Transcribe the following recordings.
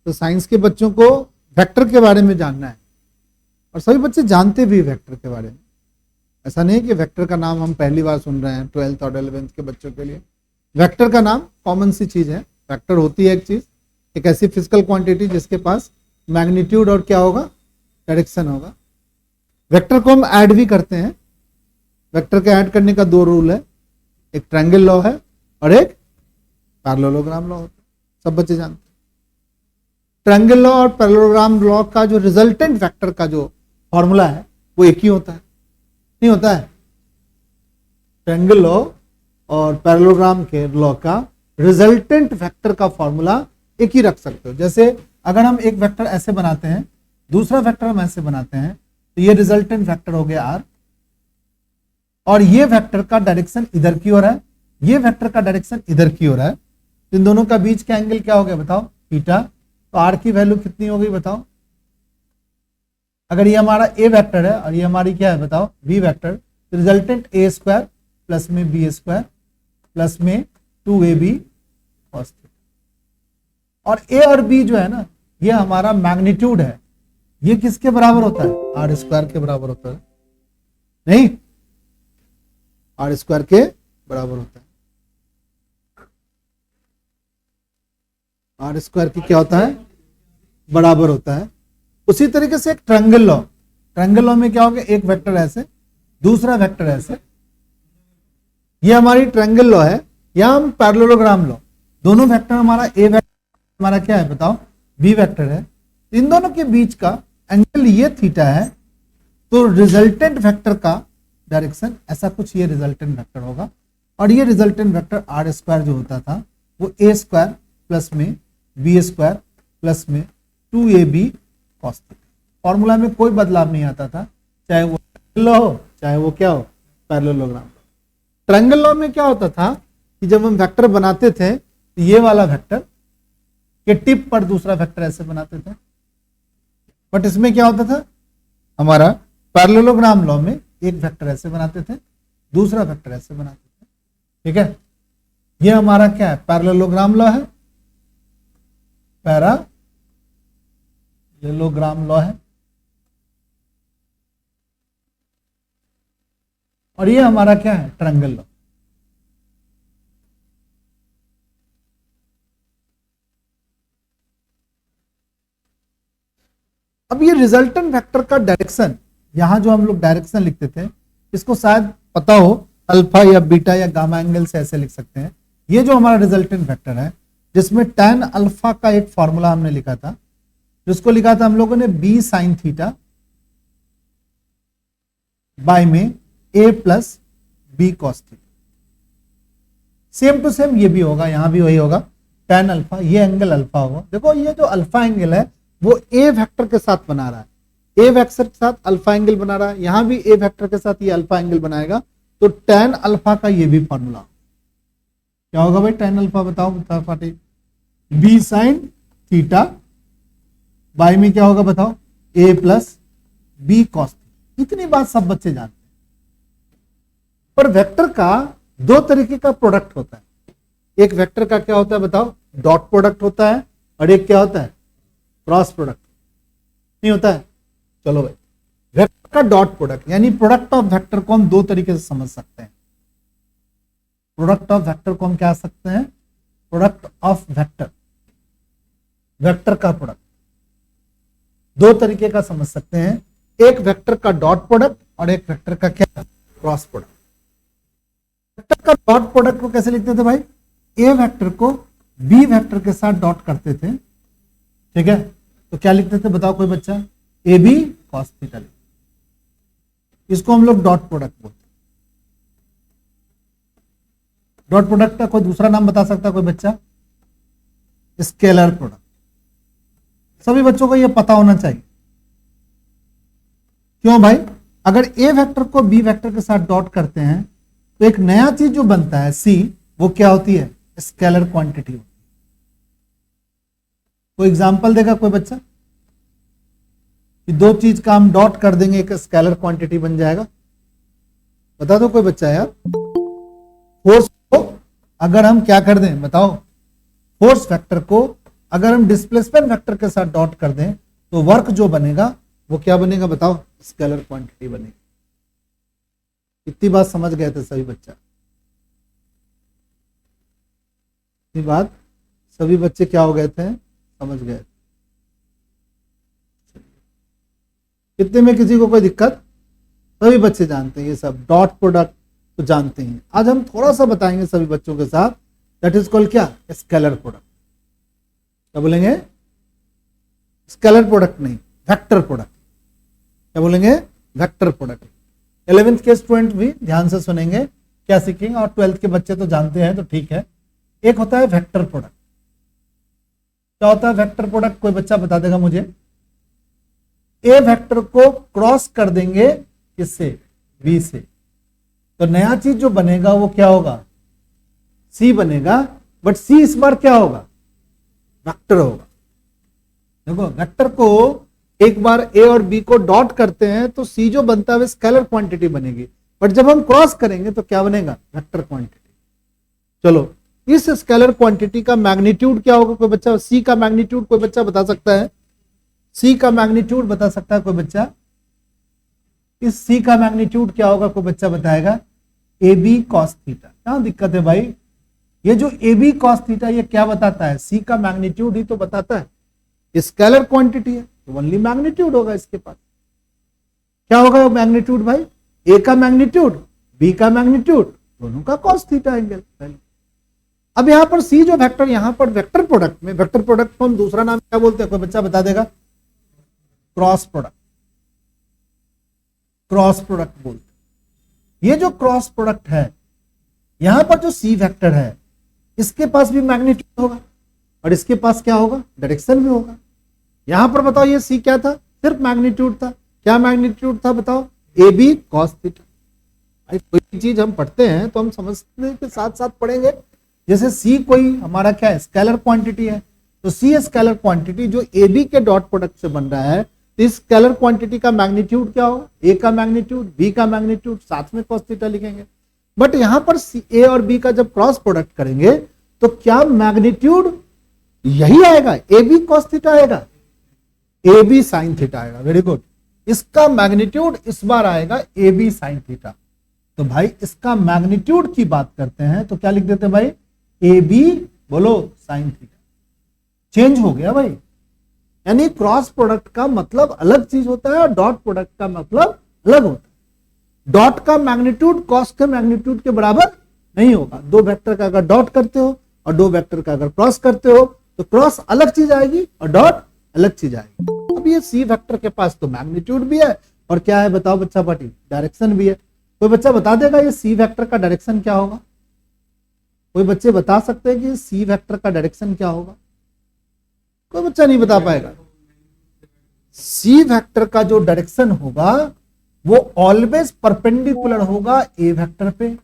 तो साइंस के बच्चों को वेक्टर के बारे में जानना है, और सभी बच्चे जानते भी वेक्टर के बारे में। ऐसा नहीं है कि वेक्टर का नाम हम पहली बार सुन रहे हैं 12th और 11th के बच्चों के लिए। वेक्टर का नाम कॉमन सी चीज है। वेक्टर होती है एक चीज, एक ऐसी फिजिकल क्वांटिटी जिसके पास मैग्नीट्यूड और क्या होगा, डायरेक्शन होगा। वेक्टर को हम ऐड भी करते हैं। वेक्टर के ऐड करने का दो रूल है, एक ट्रायंगल लॉ है और एक पैरेललोग्राम लॉ होता है, सब बच्चे जानते हैं। ट्रायंगल लॉ और पैरेललोग्राम लॉ का जो रिजल्टेंट वेक्टर का जो फॉर्मूला है वो एक ही होता है, नहीं होता है। ट्रायंगल लॉ और पैरेललोग्राम के लॉ का रिजल्टेंट वेक्टर का फॉर्मूला एक ही रख सकते हो। जैसे अगर हम एक वेक्टर ऐसे बनाते हैं, दूसरा वेक्टर हम ऐसे बनाते हैं, तो ये रिजल्टेंट वेक्टर हो गया आर, और ये वेक्टर का डायरेक्शन इधर की ओर है, ये वेक्टर का डायरेक्शन इधर की ओर है, तो इन दोनों का बीच का एंगल क्या हो गया बताओ, थीटा। तो आर की वैल्यू कितनी हो गई बताओ। अगर ये हमारा ए वेक्टर है और ये हमारी क्या है बताओ, बी वेक्टर, तो रिजल्टेंट ए स्क्वायर प्लस में बी स्क्वायर प्लस में 2ab cos थीटा। और ए और बी जो है ना, ये हमारा मैग्नीट्यूड है, ये किसके बराबर होता है, आर स्क्वायर के बराबर होता है, नहीं, आर स्क्वायर के बराबर होता है। आर स्क्वायर की क्या होता है, बराबर होता है। उसी तरीके से एक ट्रायंगल लॉ, ट्रायंगल लॉ में क्या होगा, एक वेक्टर ऐसे, दूसरा वेक्टर ऐसे, ये हमारी ट्रायंगल लॉ है। यहां हम पैरेललोग्राम लॉ, दोनों वेक्टर हमारा ए वेक्टर हमारा क्या है बताओ, बी वेक्टर है, इन दोनों के बीच का एंगल ये थीटा है, तो रिजल्टेंट वेक्टर का डायरेक्शन ऐसा कुछ ये रिजल्टेंट वेक्टर होगा। और ये रिजल्टेंट वेक्टर आर स्क्वायर जो होता था वो ए स्क्वायर प्लस में बी स्क्वायर प्लस में 2ab cos थीटा। फॉर्मूला में कोई बदलाव नहीं आता था, चाहे वो लॉ हो चाहे वो क्या हो, पैरेललोग्राम। ट्रायंगल लॉ में क्या होता था कि जब हम वेक्टर बनाते थे तो ये वाला वेक्टर के टिप पर दूसरा वेक्टर ऐसे बनाते थे, बट इसमें क्या होता था, हमारा पैरेललोग्राम लॉ में एक वेक्टर ऐसे बनाते थे, दूसरा वेक्टर ऐसे बनाते थे, ठीक है। ये हमारा क्या है, पैरेललोग्राम लॉ है, पैरेललोग्राम लॉ है, और ये हमारा क्या है, ट्रायंगल लॉ। अब ये रिजल्टेंट वेक्टर का डायरेक्शन, यहां जो हम लोग डायरेक्शन लिखते थे, इसको शायद पता हो, अल्फा या बीटा या गामा एंगल से ऐसे लिख सकते हैं। ये जो हमारा रिजल्टेंट वेक्टर है, जिसमें tan अल्फा का एक फॉर्मूला हमने लिखा था, जिसको लिखा था हम लोगों ने b sin थीटा बाय में a plus B cos theta. Same to same ये भी होगा, यहां भी वही होगा, tan अल्फा, ये एंगल अल्फा होगा। देखो ये जो अल्फा एंगल है वो ए वेक्टर के साथ बना रहा है, ए वेक्टर के साथ अल्फा एंगल बना रहा है, यहां भी ए वेक्टर के साथ ये अल्फा एंगल बनाएगा, तो tan अल्फा का ये भी फॉर्मूला क्या होगा भाई, tan अल्फा बताओ फटाफट, बी साइन थीटा बाय में क्या होगा बताओ, ए प्लस बी कॉस। इतनी बात सब बच्चे जानते हैं। पर वेक्टर का दो तरीके का प्रोडक्ट होता है, एक वेक्टर का क्या होता है बताओ, डॉट प्रोडक्ट होता है, और एक क्या होता है, क्रॉस प्रोडक्ट, नहीं होता है। चलो भाई, वेक्टर का डॉट प्रोडक्ट यानी प्रोडक्ट ऑफ वेक्टर को हम दो तरीके से समझ सकते हैं। प्रोडक्ट ऑफ वेक्टर को हम क्या सकते हैं, प्रोडक्ट ऑफ वेक्टर, वेक्टर का प्रोडक्ट दो तरीके का समझ सकते हैं, एक वेक्टर का डॉट प्रोडक्ट और एक वेक्टर का क्या, क्रॉस प्रोडक्ट। वेक्टर का डॉट प्रोडक्ट को कैसे लिखते थे भाई, ए वेक्टर को बी वेक्टर के साथ डॉट करते थे, ठीक है, तो क्या लिखते थे बताओ कोई बच्चा, ए बी कॉस थीटा। इसको हम लोग डॉट प्रोडक्ट बोलते हैं। डॉट प्रोडक्ट का कोई दूसरा नाम बता सकता है कोई बच्चा, स्केलर प्रोडक्ट। सभी बच्चों को यह पता होना चाहिए। क्यों भाई, अगर ए वेक्टर को बी वेक्टर के साथ डॉट करते हैं तो एक नया चीज जो बनता है सी, वो क्या होती है, स्केलर क्वांटिटी। कोई एग्जांपल देगा कोई बच्चा कि दो चीज का हम डॉट कर देंगे एक स्केलर क्वांटिटी बन जाएगा, बता दो कोई बच्चा यार। फोर्स को अगर हम क्या कर दें बताओ, फोर्स वेक्टर को अगर हम डिस्प्लेसमेंट वेक्टर के साथ डॉट कर दें तो वर्क जो बनेगा वो क्या बनेगा बताओ, स्केलर क्वांटिटी बनेगी। इतनी बात समझ गए थे सभी बच्चा? इतनी बात सभी बच्चे क्या हो गए थे, समझ गए? कितने में किसी को कोई दिक्कत? सभी बच्चे जानते हैं ये सब, डॉट प्रोडक्ट तो जानते हैं। आज हम थोड़ा सा बताएंगे सभी बच्चों के साथ, दैट इज कॉल्ड क्या, स्केलर प्रोडक्ट। क्या बोलेंगे? स्केलर प्रोडक्ट नहीं, वेक्टर प्रोडक्ट। क्या बोलेंगे? Vector product. 11th के स्टूडेंट भी ध्यान से सुनेंगे क्या सीखेंगे, और 12th के बच्चे तो जानते हैं तो ठीक है। एक होता है वेक्टर प्रोडक्ट। क्या होता है वेक्टर प्रोडक्ट, कोई बच्चा बता देगा मुझे? ए वेक्टर को क्रॉस कर देंगे किससे, बी से, तो नया चीज जो बनेगा वो क्या होगा, सी बनेगा। बट सी इस बार क्या होगा, वेक्टर होगा। देखो वेक्टर को एक बार ए और बी को डॉट करते हैं तो सी जो बनता है वो स्केलर क्वांटिटी बनेगी, बट जब हम क्रॉस करेंगे तो क्या बनेगा, वेक्टर क्वांटिटी। चलो इस स्केलर क्वांटिटी का मैग्नीट्यूड क्या होगा, कोई बच्चा सी का मैग्नीट्यूड कोई बच्चा बता सकता है? सी का मैग्नीट्यूड बता सकता है कोई बच्चा? इस सी का मैग्नीट्यूड क्या होगा, कोई बच्चा बताएगा? A B cos theta. क्या दिक्कत है भाई, ये जो ए बी कॉस थीटा ये क्या बताता है, सी का मैग्नीट्यूड ही तो बताता है। स्केलर क्वांटिटी है तो ओनली मैग्नीट्यूड होगा इसके पास। क्या होगा मैग्नीट्यूड भाई, ए का मैग्नीट्यूड, बी का मैग्नीट्यूड, दोनों का कॉस थीटा एंगल। अब यहां पर सी जो वेक्टर, यहां पर वेक्टर प्रोडक्ट में, वेक्टर प्रोडक्ट को हम दूसरा नाम क्या बोलते हैं, कोई बच्चा बता देगा? Cross product. क्रॉस प्रोडक्ट बोलते। ये जो क्रॉस प्रोडक्ट है, यहां पर जो सी वेक्टर है इसके पास भी मैग्नीट्यूड होगा और इसके पास क्या होगा, डायरेक्शन भी होगा। यहां पर बताओ ये सी क्या था, सिर्फ मैग्नीट्यूड था। क्या मैग्नीट्यूड था बताओ, ए बी कॉस थीटा। कोई चीज हम पढ़ते हैं तो हम समझने के साथ साथ पढ़ेंगे। जैसे सी कोई हमारा क्या है, स्केलर क्वांटिटी है, तो सी स्केलर क्वांटिटी जो ए बी के डॉट प्रोडक्ट से बन रहा है, तो इस स्केलर क्वांटिटी का मैग्नीट्यूड क्या होगा, ए का मैग्नीट्यूड, बी का मैग्नीट्यूड, साथ में कॉस थीटा लिखेंगे। बट यहां पर ए और बी का जब क्रॉस प्रोडक्ट करेंगे तो क्या मैग्नीट्यूड यही आएगा, ए बी कॉस थीटा आएगा, ए बी साइन थीटा आएगा। वेरी गुड, इसका मैग्नीट्यूड इस बार आएगा ए बी साइन थीटा। तो भाई इसका मैग्नीट्यूड की बात करते हैं तो क्या लिख देते हैं भाई, ए बी बोलो साइन थीटा। चेंज हो गया भाई, यानी क्रॉस प्रोडक्ट का मतलब अलग चीज होता है और डॉट प्रोडक्ट का मतलब अलग होता है। डॉट का मैग्नीट्यूड कॉस के मैग्नीट्यूड के बराबर नहीं होगा। दो वेक्टर का अगर डॉट करते हो और दो वेक्टर का अगर क्रॉस करते हो तो क्रॉस अलग चीज आएगी और डॉट अलग चीज आएगी। अब ये सी वेक्टर के पास तो मैग्नीट्यूड भी है और क्या है बताओ बच्चा पार्टी, डायरेक्शन भी है। कोई बच्चा बता देगा ये सी वेक्टर का डायरेक्शन क्या होगा? कोई बच्चे बता सकते हैं कि सी वेक्टर का डायरेक्शन क्या होगा? कोई बच्चा नहीं बता पाएगा। सी वेक्टर का जो डायरेक्शन होगा वो ऑलवेज परपेंडिकुलर होगा ए वेक्टर पे।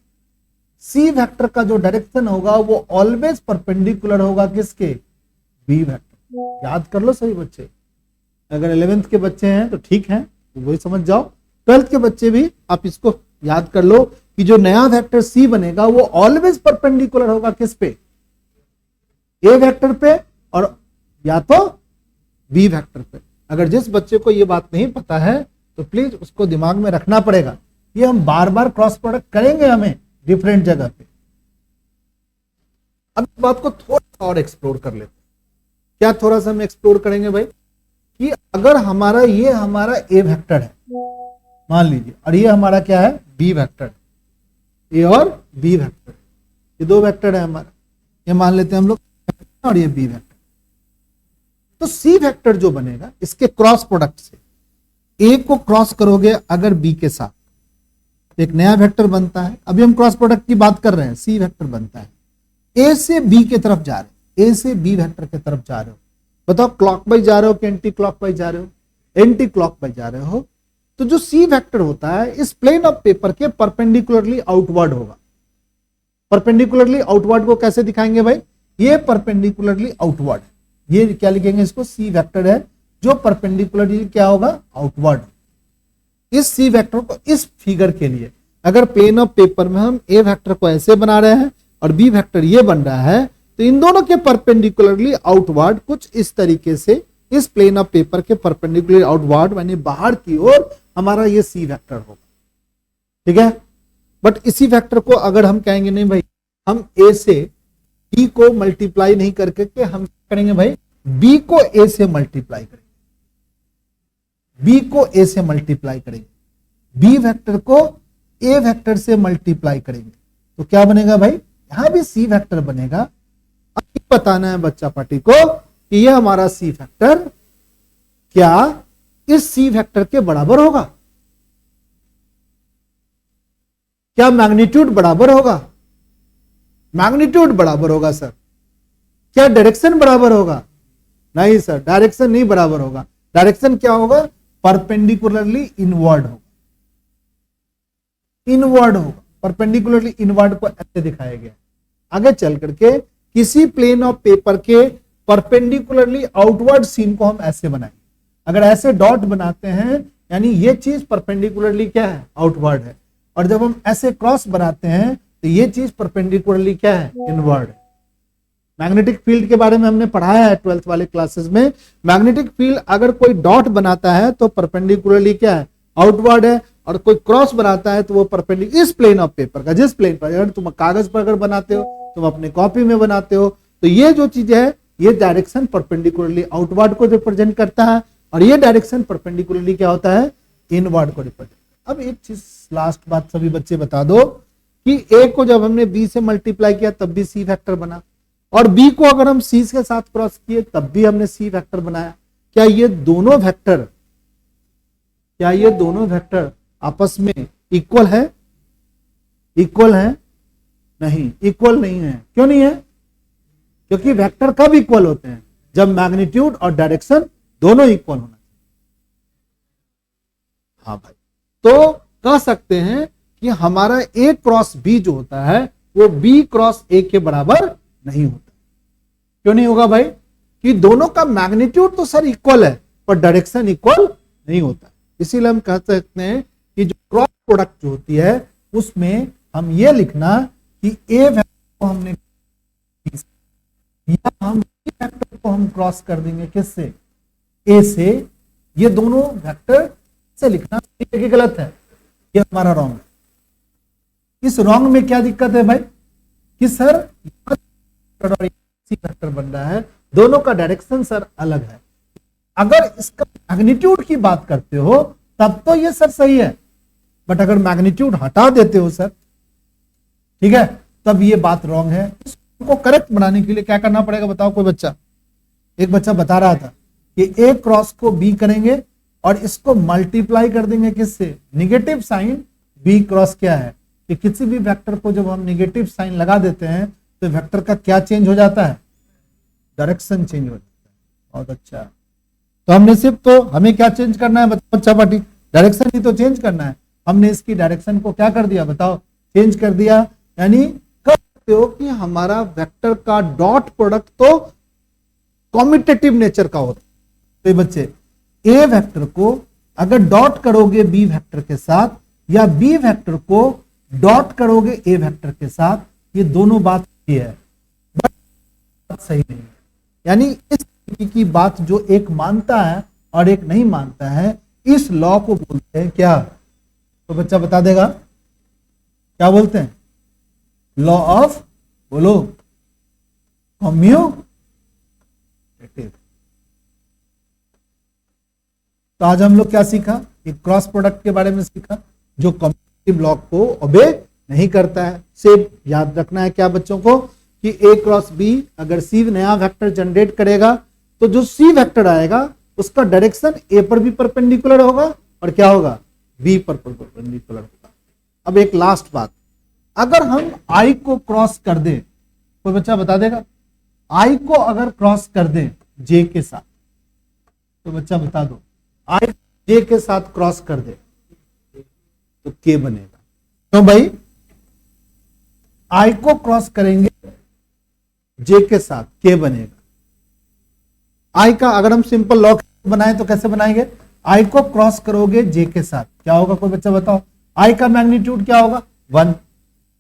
सी वेक्टर का जो डायरेक्शन होगा वो ऑलवेज परपेंडिकुलर होगा किसके, बी वेक्टर। याद कर लो सभी बच्चे, अगर 11th के बच्चे हैं तो ठीक है, तो वही समझ जाओ। 12th के बच्चे भी आप इसको याद कर लो कि जो नया वेक्टर सी बनेगा वो ऑलवेज परपेंडिकुलर होगा किस पे, ए वेक्टर पे और या तो बी वेक्टर पे। अगर जिस बच्चे को ये बात नहीं पता है तो प्लीज उसको दिमाग में रखना पड़ेगा, ये हम बार बार क्रॉस प्रोडक्ट करेंगे हमें डिफरेंट जगह पे। अब इस बात को थोड़ा और एक्सप्लोर कर लेते हैं। क्या थोड़ा सा हम एक्सप्लोर करेंगे भाई, कि अगर हमारा ये हमारा ए वेक्टर है मान लीजिए, और ये हमारा क्या है, बी वेक्टर, ए और बी वेक्टर, ये दो वेक्टर है हमारा, ये मान लेते हैं हम लोग, और ये बी वेक्टर। तो सी वेक्टर जो बनेगा इसके क्रॉस प्रोडक्ट से ए को क्रॉस करोगे अगर बी के साथ तो एक नया वेक्टर बनता है। अभी हम क्रॉस प्रोडक्ट की बात कर रहे हैं, सी वेक्टर बनता है। ए से बी की तरफ जा रहे हो, ए से बी वेक्टर की तरफ जा रहे हो, बताओ क्लॉकवाइज जा रहे हो कि एंटी क्लॉकवाइज जा रहे हो, एंटी क्लॉकवाइज जा रहे हो। तो जो सी वेक्टर होता है इस प्लेन ऑफ पेपर के परपेंडिकुलरली आउटवर्ड होगा। परपेंडिकुलरली आउटवर्ड को कैसे दिखाएंगे भाई, ये परपेंडिकुलरली आउटवर्ड, ये क्या लिखेंगे इसको, सी वेक्टर है जो परपेंडिकुलरली क्या होगा, आउटवर्ड। इस सी वेक्टर को इस फिगर के लिए अगर प्लेन ऑफ पेपर में हम ए वेक्टर को ऐसे बना रहे हैं और बी वेक्टर ये बन रहा है, तो इन दोनों के परपेंडिकुलरली आउटवर्ड कुछ इस तरीके से, इस प्लेन ऑफ पेपर के परपेंडिकुलर आउटवर्ड यानी बाहर की ओर हमारा ये सी वेक्टर होगा, ठीक है। बट इसी वेक्टर को अगर हम कहेंगे नहीं भाई हम ए से बी को मल्टीप्लाई नहीं करके के हम करेंगे भाई बी को ए से मल्टीप्लाई करेंगे, बी को ए से मल्टीप्लाई करेंगे, बी वेक्टर को ए वेक्टर से मल्टीप्लाई करेंगे, तो क्या बनेगा भाई, यहां भी सी वेक्टर बनेगा। अब बताना है बच्चा पार्टी को कि यह हमारा सी वेक्टर क्या इस सी वेक्टर के बराबर होगा, क्या मैग्नीट्यूड बराबर होगा, मैग्नीट्यूड बराबर होगा सर, क्या डायरेक्शन बराबर होगा, नहीं सर डायरेक्शन नहीं बराबर होगा, डायरेक्शन क्या होगा, परपेंडिकुलरली इनवर्ड होगा, इनवर्ड होगा, परपेंडिकुलरली इनवर्ड को ऐसे दिखाया गया। आगे चल करके किसी प्लेन ऑफ पेपर के परपेंडिकुलरली आउटवर्ड सीन को हम ऐसे बनाएंगे, अगर ऐसे डॉट बनाते हैं यानी ये चीज परपेंडिकुलरली क्या है, आउटवर्ड है, और जब हम ऐसे क्रॉस बनाते हैं तो ये चीज परपेंडिकुलरली क्या है, इनवर्ड है। मैग्नेटिक फील्ड के बारे में हमने पढ़ाया है 12th वाले क्लासेस में, मैग्नेटिक फील्ड अगर कोई डॉट बनाता है तो परपेंडिकुलरली क्या है, आउटवर्ड है, और कोई क्रॉस बनाता है तो वो परपेंडिकुलर इस प्लेन ऑफ पेपर का, जिस प्लेन पर, अगर तुम कागज पर अगर बनाते हो, तुम अपने कॉपी में बनाते हो, तो ये जो चीज है ये डायरेक्शन परपेंडिकुलरली आउटवर्ड को रिप्रेजेंट करता है, और ये डायरेक्शन परपेंडिकुलरली क्या होता है, इनवर्ड को रिप्रेजेंट। अब एक चीज लास्ट बात सभी बच्चे बता दो कि ए को जब हमने बी से मल्टीप्लाई किया तब भी सी वेक्टर बना, और बी को अगर हम सी के साथ क्रॉस किए तब भी हमने सी वेक्टर बनाया। क्या ये दोनों वेक्टर, क्या ये दोनों वेक्टर आपस में इक्वल है, इक्वल है, नहीं इक्वल नहीं है। क्यों नहीं है, क्योंकि वेक्टर कब इक्वल होते हैं, जब मैग्नीट्यूड और डायरेक्शन दोनों इक्वल होना चाहिए। हाँ भाई, तो कह सकते हैं कि हमारा ए क्रॉस बी जो होता है वो बी क्रॉस ए के बराबर नहीं होता। क्यों नहीं होगा भाई, कि दोनों का मैग्नीट्यूड तो सर इक्वल है पर डायरेक्शन इक्वल नहीं होता। इसीलिए हम कह सकते हैं कि जो क्रॉस प्रोडक्ट जो होती है उसमें हम ये लिखना कि ए वेक्टर को हमने या हम बी वेक्टर को हम क्रॉस कर देंगे किससे, ए से, ये दोनों वेक्टर से लिखना ये गलत है, ये हमारा रॉन्ग है। इस रॉन्ग में क्या दिक्कत है भाई, कि सर वेक्टर बन रहा है, दोनों का डायरेक्शन सर अलग है। अगर इसका मैग्नीट्यूड की बात करते हो तब तो ये सर सही है, बट अगर मैग्नीट्यूड हटा देते हो सर, ठीक है, तब ये बात रॉन्ग है। इसको करेक्ट बनाने के लिए क्या करना पड़ेगा बताओ कोई बच्चा, एक बच्चा बता रहा था कि ए क्रॉस को बी करेंगे और इसको मल्टीप्लाई कर देंगे किससे, निगेटिव साइन बी क्रॉस क्या है, कि किसी भी वेक्टर को जब हम निगेटिव साइन लगा देते हैं तो वेक्टर का क्या चेंज हो जाता है, डायरेक्शन चेंज हो जाता है। बहुत अच्छा, तो हमने सिर्फ, तो हमें क्या चेंज करना है बच्चा पार्टी, डायरेक्शन ही तो चेंज करना है। हमने इसकी डायरेक्शन को क्या कर दिया बताओ, चेंज कर दिया। यानी कह सकते हो कि हमारा वेक्टर का डॉट प्रोडक्ट तो कॉम्यूटेटिव नेचर का होता है। तो बच्चे ए वेक्टर को अगर डॉट करोगे बी वेक्टर के साथ, या बी वेक्टर को डॉट करोगे ए वेक्टर के साथ, ये दोनों बात सही है, बट सही नहीं है। यानी इस तरीके की बात जो एक मानता है और एक नहीं मानता है, इस लॉ को बोलते हैं क्या, तो बच्चा बता देगा क्या बोलते हैं, लॉ ऑफ, बोलो, कम्यूटेटिव। तो आज हम लोग क्या सीखा, एक क्रॉस प्रोडक्ट के बारे में सीखा जो कम्यूटेटिव लॉ को ओबे नहीं करता है। सिर्फ याद रखना है क्या बच्चों को, कि ए क्रॉस बी अगर सी नया वेक्टर जनरेट करेगा तो जो सी वेक्टर आएगा उसका डायरेक्शन ए पर भी परपेंडिकुलर होगा और क्या होगा, बी पर परपेंडिकुलर होगा। अब एक लास्ट बात, अगर हम आई को क्रॉस कर दें, कोई बच्चा बता देगा, आई को अगर क्रॉस कर दें जे के साथ, तो बच्चा बता दो, आई जे के साथ क्रॉस कर दे तो के बनेगा। तो भाई आई को क्रॉस करेंगे जे के साथ, के बनेगा। आई का अगर हम सिंपल लॉ बनाए तो कैसे बनाएंगे, आई को क्रॉस करोगे जे के साथ, क्या होगा कोई बच्चा बताओ, आई का मैग्नीट्यूड क्या होगा 1,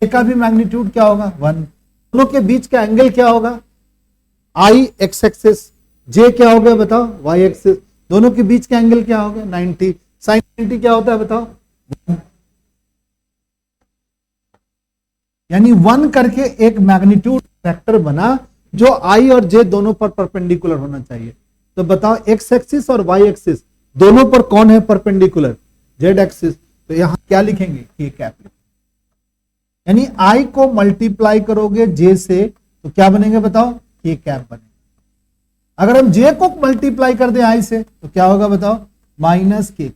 ए का भी मैग्नीट्यूड क्या होगा 1, दोनों के बीच का एंगल क्या होगा आई एक्स एक्सिस, जे क्या हो गया बताओ, वाई एक्सिस, दोनों के बीच का एंगल क्या हो गया 90, साइन 90 क्या होता है बताओ, यानी 1 करके एक मैग्नीट्यूड वेक्टर बना जो आई और जे दोनों पर परपेंडिकुलर होना चाहिए। तो बताओ एक्स एक्सिस और वाई एक्सिस दोनों पर कौन है परपेंडिकुलर, जेड एक्सिस, तो यहां क्या लिखेंगे, के कैप, यानी आई को मल्टीप्लाई करोगे जे से तो क्या बनेगा बताओ, के कैप बनेगा। अगर हम जे को मल्टीप्लाई कर दें आई से तो क्या होगा बताओ, माइनस के कैप।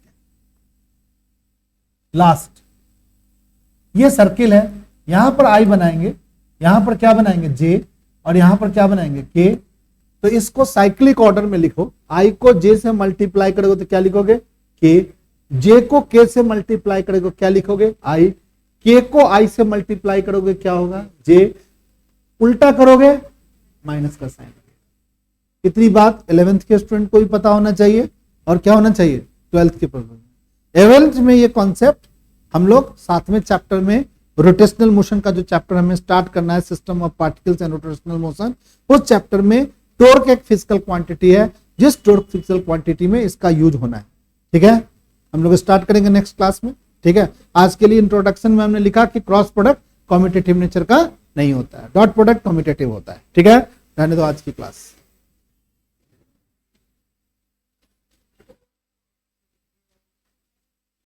लास्ट ये सर्किल है, यहां पर आई बनाएंगे, यहां पर क्या बनाएंगे जे, और यहां पर क्या बनाएंगे के। तो इसको साइक्लिक ऑर्डर में लिखो, आई को जे से मल्टीप्लाई करोगे तो क्या लिखोगे, के, जे को के से मल्टीप्लाई करोगे क्या लिखोगे, आई, के को आई से मल्टीप्लाई करोगे क्या होगा, जे, उल्टा करोगे माइनस का साइन। इतनी बात 11th के स्टूडेंट को भी पता होना चाहिए, और क्या होना चाहिए 12th के प्रोग्राम में। 11th में ये कॉन्सेप्ट हम लोग 7वें चैप्टर में रोटेशनल मोशन का जो चैप्टर हमें स्टार्ट करना है, system of particles and rotational motion, उस चैप्टर में टॉर्क एक फिजिकल क्वांटिटी है, जिस टॉर्क फिजिकल क्वांटिटी में इसका यूज होना है। ठीक है, हम लोग स्टार्ट करेंगे नेक्स्ट क्लास में। ठीक है, आज के लिए इंट्रोडक्शन में हमने लिखा कि क्रॉस प्रोडक्ट कम्यूटेटिव नेचर का नहीं होता है, डॉट प्रोडक्ट कम्यूटेटिव होता है। ठीक है, रहने दो आज की क्लास।